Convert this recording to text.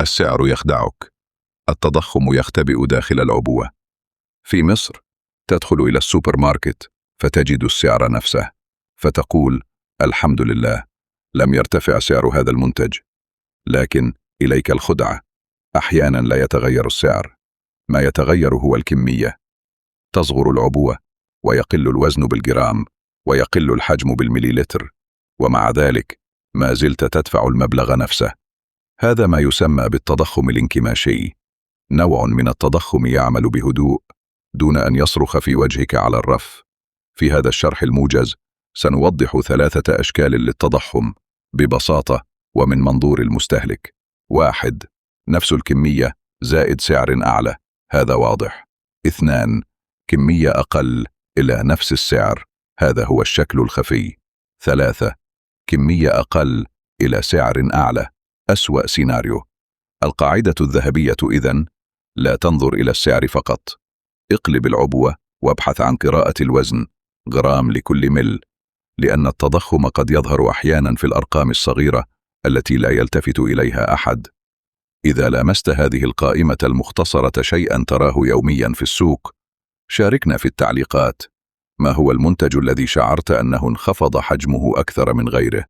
السعر يخدعك. التضخم يختبئ داخل العبوة. في مصر تدخل إلى السوبر ماركت فتجد السعر نفسه، فتقول: الحمد لله، لم يرتفع سعر هذا المنتج. لكن إليك الخدعة، أحيانا لا يتغير السعر، ما يتغير هو الكمية. تصغر العبوة ويقل الوزن بالجرام ويقل الحجم بالمليلتر، ومع ذلك ما زلت تدفع المبلغ نفسه. هذا ما يسمى بالتضخم الانكماشي، نوع من التضخم يعمل بهدوء دون أن يصرخ في وجهك على الرف. في هذا الشرح الموجز سنوضح 3 أشكال للتضخم ببساطة ومن منظور المستهلك. 1. نفس الكمية زائد سعر أعلى، هذا واضح. 2. كمية أقل إلى نفس السعر، هذا هو الشكل الخفي. 3. كمية أقل إلى سعر أعلى، أسوأ سيناريو. القاعدة الذهبية إذن: لا تنظر إلى السعر فقط، اقلب العبوة وابحث عن قراءة الوزن، جرام لكل مل، لأن التضخم قد يظهر أحيانا في الأرقام الصغيرة التي لا يلتفت إليها أحد. إذا لامست هذه القائمة المختصرة شيئا تراه يوميا في السوق، شاركنا في التعليقات. ما هو المنتج الذي شعرت أنه انخفض حجمه أكثر من غيره؟